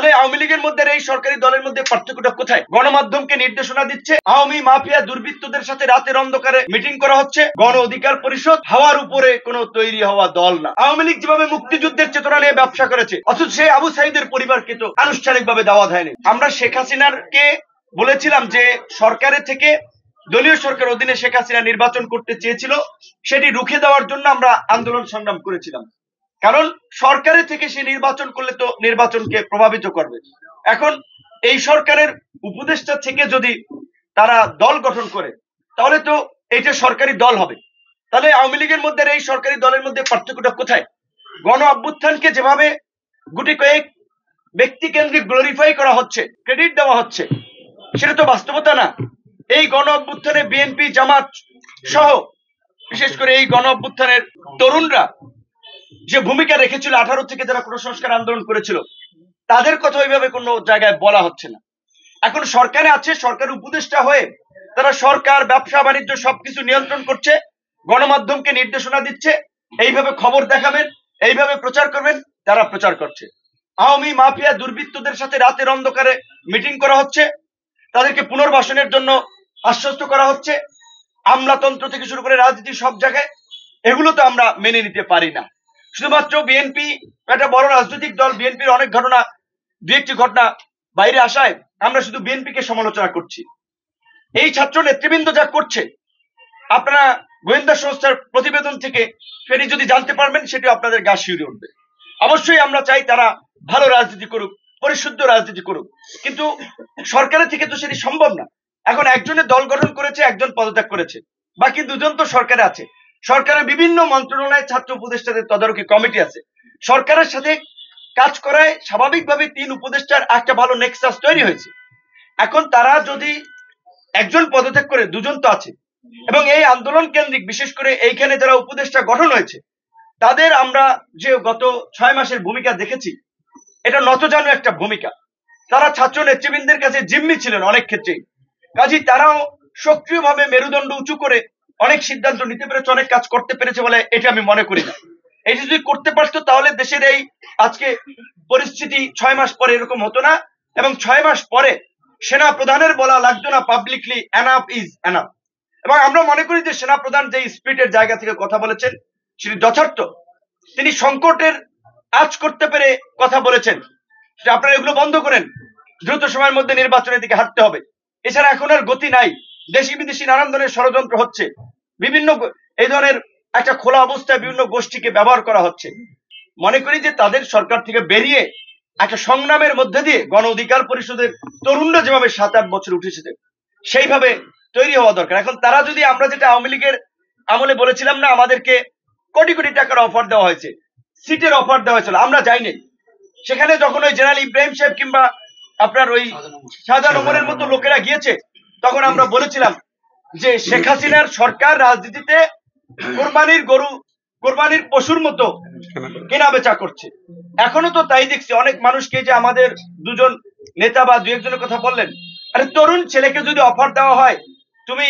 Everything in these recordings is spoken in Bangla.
তাহলে আওয়ামী লীগের মধ্যে এই সরকারি দলের মধ্যে পার্থক্যটা কোথায়? গণমাধ্যমকে নির্দেশনা দিচ্ছে, আওয়ামী মাফিয়া দুর্বৃত্তদের সাথে রাতের অন্ধকারে মিটিং করা হচ্ছে। গণ অধিকার পরিষদ হাওয়ার উপরে কোনো তৈরি হওয়া দল না। আওয়ামী লীগ যেভাবে মুক্তিযুদ্ধের চেতনা নিয়ে ব্যবসা করেছে, অথচ সেই আবু সাইদের পরিবারকে তো আনুষ্ঠানিকভাবে দাওয়াত হয়নি। আমরা শেখ হাসিনাকে বলেছিলাম যে সরকারের থেকে দলীয় সরকার অধীনে শেখ হাসিনা নির্বাচন করতে চেয়েছিল, সেটি রুখে দেওয়ার জন্য আমরা আন্দোলন সংগ্রাম করেছিলাম। কারণ সরকারের থেকে সে নির্বাচন করলে তো নির্বাচনকে প্রভাবিত করবে। এখন এই সরকারের উপদেষ্টা থেকে যদি তারা দল গঠন করে, তাহলে তো এইটা সরকারি দল হবে। তাহলে আওয়ামী লীগের মধ্যে এই সরকারি দলের মধ্যে পার্থক্যটা কোথায়? গণ অভ্যুত্থানকে যেভাবে গুটি কয়েক ব্যক্তি কেন্দ্রিক গ্লোরিফাই করা হচ্ছে, ক্রেডিট দেওয়া হচ্ছে, সেটা তো বাস্তবতা না। এই গণ অভ্যুত্থানে বিএনপি, জামাত সহ বিশেষ করে এই গণ অভ্যুত্থানের তরুণরা যে ভূমিকা রেখেছিল, 18 থেকে যারা কুসংস্কার আন্দোলন করেছিল, তাদের কথা ওইভাবে কোনো জায়গায় বলা হচ্ছে না। এখন সরকারে আছে, সরকার উপদেষ্টা হয়ে তারা সরকার, ব্যবসা বাণিজ্য সবকিছু নিয়ন্ত্রণ করছে, গণমাধ্যমকে নির্দেশনা দিচ্ছে, এইভাবে খবর দেখাবেন, এইভাবে প্রচার করবেন, তারা প্রচার করছে। আওয়ামী মাফিয়া দুর্বৃত্তদের সাথে রাতের অন্ধকারে মিটিং করা হচ্ছে, তাদেরকে পুনর্বাসনের জন্য আশ্বস্ত করা হচ্ছে। আমলাতন্ত্র থেকে শুরু করে রাজনীতি সব জায়গায়, এগুলো তো আমরা মেনে নিতে পারি না। শুধুমাত্র বিএনপি একটা বড় রাজনৈতিক দল, বিএনপির অনেক ঘটনা, দু একটি ঘটনা বাইরে আসায় আমরা শুধু বিএনপিকে সমালোচনা করছি। এই ছাত্র নেতৃবৃন্দ যা করছে, আপনারা গোয়েন্দা সংস্থার প্রতিবেদন থেকে সেটি যদি জানতে পারবেন, সেটি আপনাদের গা শিউরে উঠবে। অবশ্যই আমরা চাই তারা ভালো রাজনীতি করুক, পরিশুদ্ধ রাজনীতি করুক, কিন্তু সরকারের থেকে তো সেটি সম্ভব না। এখন একজনের দল গঠন করেছে, একজন পদত্যাগ করেছে, বাকি দুজন তো সরকারে আছে। সরকারের বিভিন্ন মন্ত্রণালয়ে ছাত্র উপদেষ্টাদের তদারকি কমিটি আছে। সরকারের সাথে কাজ করায় স্বাভাবিকভাবে 3 উপদেষ্টার একটা ভালো নেক্সাস তৈরি হয়েছে। এখন তারা যদি একজন পদত্যাগ করে, দুজন তো আছে। এবং এই আন্দোলন কেন্দ্রিক বিশেষ করে এইখানে যারা উপদেষ্টা গঠন হয়েছে, তাদের আমরা যে গত 6 মাসের ভূমিকা দেখেছি, এটা নতজানু একটা ভূমিকা। তারা ছাত্র নেতৃবৃন্দের কাছে জিম্মি ছিলেন অনেক ক্ষেত্রেই, কাজী তারাও সক্রিয়ভাবে মেরুদণ্ড উঁচু করে অনেক সিদ্ধান্ত নিতে পেরেছে, অনেক কাজ করতে পেরেছে বলে এটা আমি মনে করি না। এটা যদি করতে পারতো, তাহলে দেশের এই আজকে পরিস্থিতি 6 মাস পরে এরকম হতো না। এবং 6 মাস পরে সেনা প্রধানের বলা লাগতো না পাবলিকলি, এনাফ ইজ এনাফ। এবং আমরা মনে করি যে সেনা প্রধান যে স্পিরিটের জায়গা থেকে কথা বলেছেন, সেটি যথার্থ। তিনি সংকটের আজ করতে পেরে কথা বলেছেন, আপনারা এগুলো বন্ধ করেন, দ্রুত সময়ের মধ্যে নির্বাচনের দিকে হাঁটতে হবে। এছাড়া এখন আর গতি নাই। দেশি বিদেশি নানান ধরনের ষড়যন্ত্র হচ্ছে, বিভিন্ন এই ধরনের একটা খোলা অবস্থায় বিভিন্ন গোষ্ঠীকে ব্যবহার করা হচ্ছে। মনে করি যে তাদের সরকার থেকে বেরিয়ে একটা সংগ্রামের মধ্যে দিয়ে গণ অধিকার পরিষদের তরুণরা যেভাবে 7-8 বছর উঠেছে, সেইভাবে তৈরি হওয়া দরকার। এখন তারা যদি, আমরা যেটা আওয়ামী লীগের আমলে বলেছিলাম না, আমাদেরকে কোটি কোটি টাকার অফার দেওয়া হয়েছে, সিটের অফার দেওয়া হয়েছিল, আমরা যাইনি সেখানে। যখন ওই জেনারেল ইব্রাহিম সাহেব কিংবা আপনার ওই শাহজাহান ওমরের মতো লোকেরা গিয়েছে, তখন আমরা বলেছিলাম যে শেখ হাসিনার সরকার রাজনীতিতে কোরবানির গরু, কোরবানির পশুর মতো কেনা বেচা করছে। এখনো তো তাই দেখছি। অনেক মানুষকে, যে আমাদের দুজন নেতা বা 2-1 কথা বললেন, আরে তরুণ ছেলেকে যদি অফার দেওয়া হয়, তুমি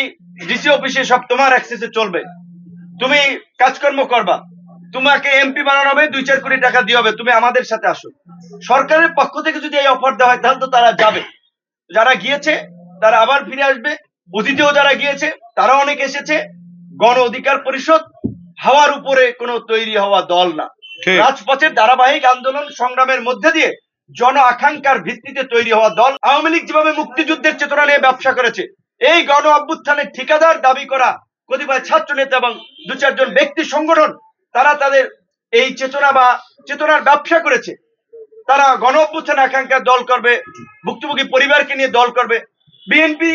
ডিসি অফিসে সব তোমার অ্যাক্সেসে চলবে, তুমি কাজকর্ম করবা, তোমাকে এমপি বানানো হবে, 2-4 কোটি টাকা দিয়ে হবে, তুমি আমাদের সাথে আসো, সরকারের পক্ষ থেকে যদি এই অফার দেওয়া হয়, তাহলে তো তারা যাবে। যারা গিয়েছে তারা আবার ফিরে আসবে। অতীতেও যারা গিয়েছে তারা অনেক এসেছে। গণ অধিকার পরিষদ হাওয়ার উপরে কোনো তৈরি হওয়া দল না। রাজপথের ধারাবাহিক আন্দোলন সংগ্রামের মধ্যে দিয়ে জন আকাঙ্ক্ষার ভিত্তিতে তৈরি হওয়া দল। আওয়ামী লীগ যেভাবে মুক্তিযুদ্ধের চেতনা নিয়ে ব্যবসা করেছে, এই গণ অভ্যুত্থানের ঠিকাদার দাবি করা কতিপয় ছাত্র নেতা এবং 2-4 জন ব্যক্তি সংগঠন, তারা তাদের এই চেতনা বা চেতনার ব্যবসা করেছে। তারা গণ অভ্যুত্থান আকাঙ্ক্ষার দল করবে, ভুক্তভোগী পরিবারকে নিয়ে দল করবে। বিএনপি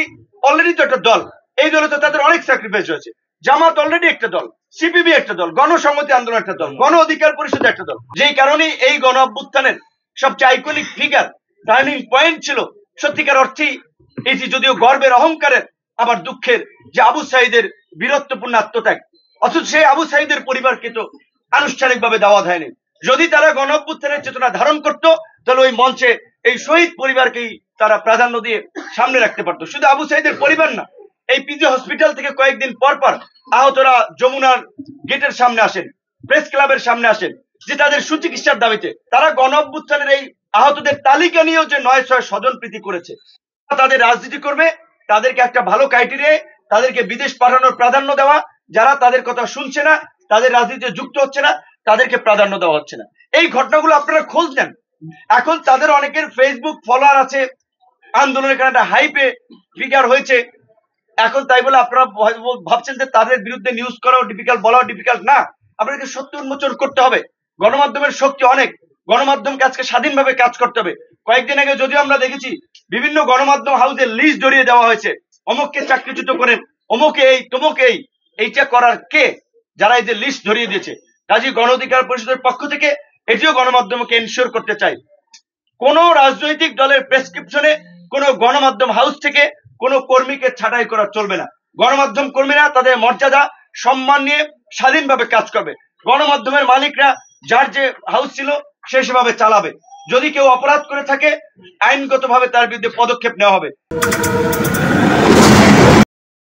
অলরেডি তো একটা দল, এই দলে তো তাদের অনেক স্যাক্রিফাইস হয়েছে। জামাত অলরেডি একটা দল, সিপিবি একটা দল, গণসংহতি আন্দোলন একটা দল, গণ অধিকার পরিষদ একটা দল। যেই কারণে এই গণ অভ্যুত্থানের সবচেয়ে আইকনিক ফিগার, টার্নিং পয়েন্ট ছিল সত্যিকার অর্থেই এটি যদিও গর্বের, অহংকারের, আবার দুঃখের, যে আবু সাইদের বীরত্বপূর্ণ আত্মত্যাগ। অথচ সেই আবু সাইদের পরিবারকে তো আনুষ্ঠানিকভাবে দাওয়াত হয়নি। যদি তারা গণ অভ্যুত্থানের চেতনা ধারণ করত, তাহলে ওই মঞ্চে এই শহীদ পরিবারকেই তারা প্রাধান্য দিয়ে সামনে রাখতে পারতো। শুধু আবু সাইদের পরিবার না, এই পিজি হসপিটাল থেকে কয়েকদিন পর পর আহতরা যমুনার গেটের সামনে আসেন, প্রেস ক্লাবের সামনে আসেন, যে তাদের সুচিকিৎসার দাবিতে। তারা গণ অভ্যুত্থানের এই আহতদের তালিকা নিয়েও যে 9-6 স্বজনপ্রীতি করেছে, তাদের রাজনীতি করবে, তাদেরকে একটা ভালো ক্রাইটেরিয়া, তাদেরকে বিদেশ পাঠানোর প্রাধান্য দেওয়া, যারা তাদের কথা শুনছে না, তাদের রাজনীতিতে যুক্ত হচ্ছে না, তাদেরকে প্রাধান্য দেওয়া হচ্ছে না। এই ঘটনাগুলো আপনারা খোঁজ নেন। এখন তাদের অনেকের ফেসবুক ফলোয়ার আছে, আন্দোলনের কারণে একটা হাইপে ফিগার হয়েছে। এখন তাই বলে আপনারা ভাবছেন যে তাদের বিরুদ্ধে নিউজ করাও ডিফিকাল্ট, বলাও ডিফিকাল্ট না। আপনাদেরকে সত্য উন্মোচন করতে হবে। গণমাধ্যমের শক্তি অনেক, গণমাধ্যমকে আজকে স্বাধীনভাবে কাজ করতে হবে। কয়েকদিন আগে যদিও আমরা দেখেছি বিভিন্ন গণমাধ্যম হাউসে লিস্ট ধরিয়ে দেওয়া হয়েছে, অমুককে চাকরিচ্যুত করেন, অমুকে এই তমুকে এই, এইটা করার কে? যারা এই যে লিস্ট ধরিয়ে দিয়েছে। কাজী গণ অধিকার পরিষদের পক্ষ থেকে এটিও গণমাধ্যমকে এনশিওর করতে চাই, কোন রাজনৈতিক দলের প্রেসক্রিপশনে কোন গণমাধ্যম হাউস থেকে কোন কর্মীকে ছাঁটাই করা চলবে না। গণমাধ্যম কর্মীরা তাদের মর্যাদা সম্মান নিয়ে স্বাধীনভাবে কাজ করবে। গণমাধ্যমের মালিকরা যার যে হাউস ছিল সে সেভাবে চালাবে। যদি কেউ অপরাধ করে থাকে আইনগতভাবে তার বিরুদ্ধে পদক্ষেপ নেওয়া হবে।